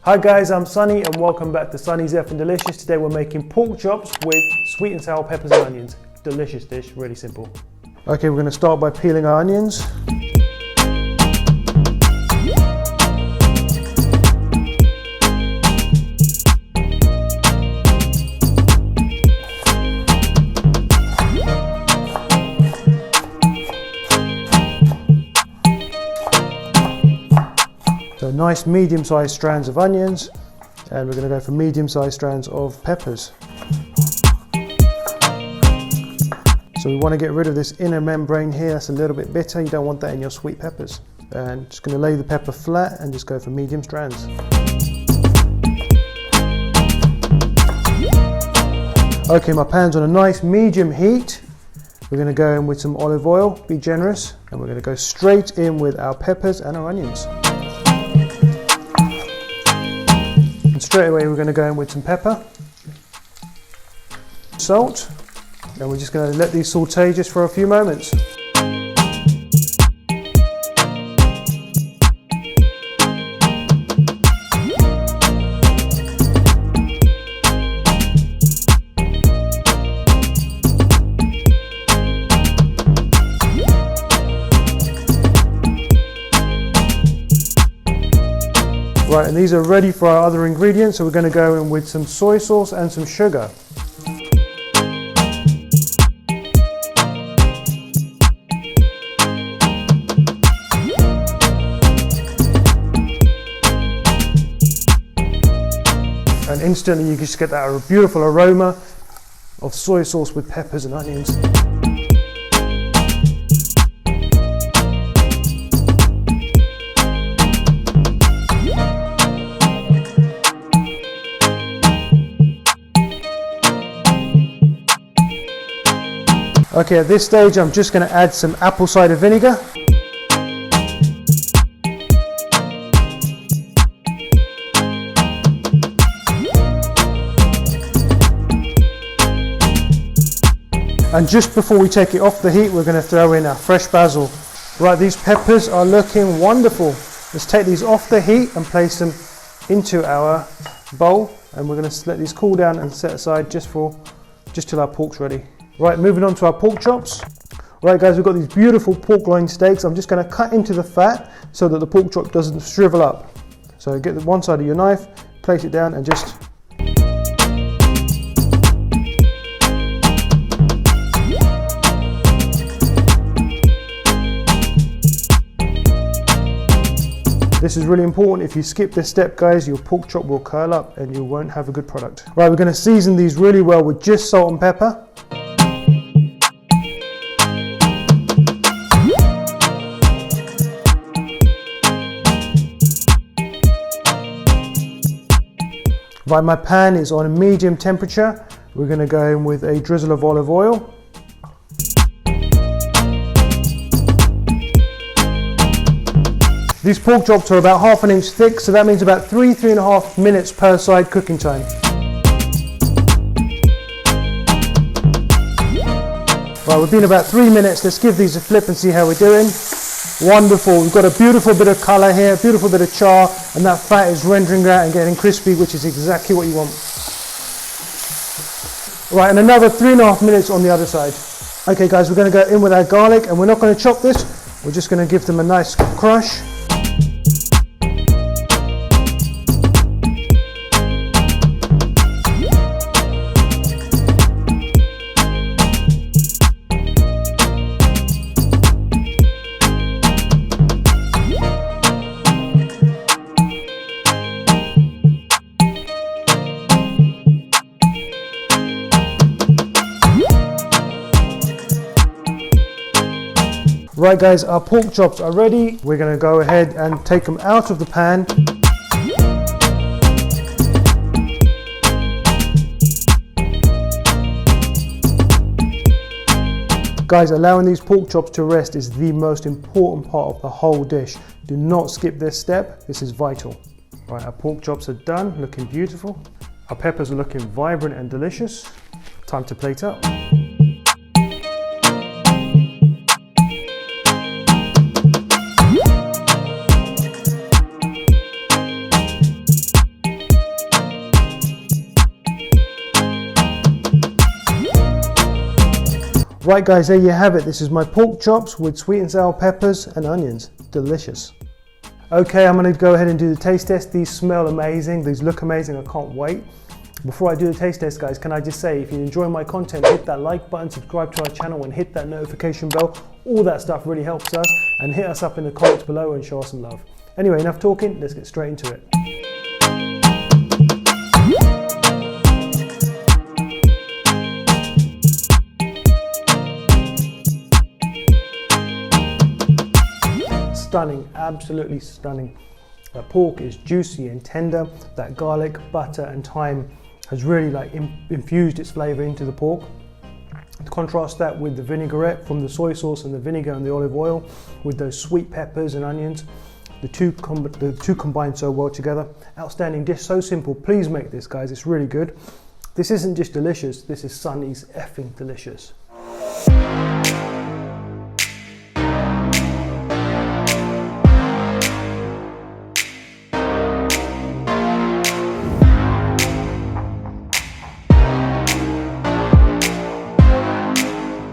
Hi guys, I'm Sunny and welcome back to Sunny's Effing Delicious. Today we're making pork chops with sweet and sour peppers and onions. Delicious dish, really simple. Okay, we're going to start by peeling our onions. So nice medium-sized strands of onions, and we're going to go for medium-sized strands of peppers. So we want to get rid of this inner membrane here, that's a little bit bitter, you don't want that in your sweet peppers. And just going to lay the pepper flat and just go for medium strands. Okay, my pan's on a nice medium heat. We're going to go in with some olive oil, be generous, and we're going to go straight in with our peppers and our onions. And straight away we're going to go in with some pepper, salt, and we're just going to let these saute just for a few moments. Right, and these are ready for our other ingredients, so we're going to go in with some soy sauce and some sugar. And instantly you just get that beautiful aroma of soy sauce with peppers and onions. Okay, at this stage I'm just going to add some apple cider vinegar. And just before we take it off the heat, we're going to throw in our fresh basil. Right, these peppers are looking wonderful. Let's take these off the heat and place them into our bowl, and we're going to let these cool down and set aside just till our pork's ready. Right, moving on to our pork chops. Right guys, we've got these beautiful pork loin steaks. I'm just going to cut into the fat so that the pork chop doesn't shrivel up. So get the one side of your knife, place it down and just This is really important. If you skip this step, guys, your pork chop will curl up and you won't have a good product. Right, we're going to season these really well with just salt and pepper. Right, my pan is on a medium temperature. We're going to go in with a drizzle of olive oil. These pork chops are about ½ inch thick, so that means about 3–3.5 minutes per side cooking time. Right, we've been about 3 minutes. Let's give these a flip and see how we're doing. Wonderful, we've got a beautiful bit of colour here, beautiful bit of char, and that fat is rendering out and getting crispy, which is exactly what you want. Right, and another 3.5 minutes on the other side. Okay guys, we're going to go in with our garlic, and we're not going to chop this, we're just going to give them a nice crush. Right guys, our pork chops are ready. We're going to go ahead and take them out of the pan. Guys, allowing these pork chops to rest is the most important part of the whole dish. Do not skip this step, this is vital. Right, our pork chops are done, looking beautiful. Our peppers are looking vibrant and delicious. Time to plate up. Right guys, there you have it. This is my pork chops with sweet and sour peppers and onions. Delicious. Okay, I'm going to go ahead and do the taste test. These smell amazing. These look amazing. I can't wait. Before I do the taste test, guys, can I just say, if you enjoy my content, hit that like button, subscribe to our channel, and hit that notification bell. All that stuff really helps us. And hit us up in the comments below and show us some love. Anyway, enough talking. Let's get straight into it. Stunning, absolutely stunning. The pork is juicy and tender. That garlic, butter and thyme has really infused its flavour into the pork. To contrast that with the vinaigrette from the soy sauce and the vinegar and the olive oil with those sweet peppers and onions. The two combine so well together. Outstanding dish, so simple. Please make this, guys, it's really good. This isn't just delicious, this is Sunny's effing delicious.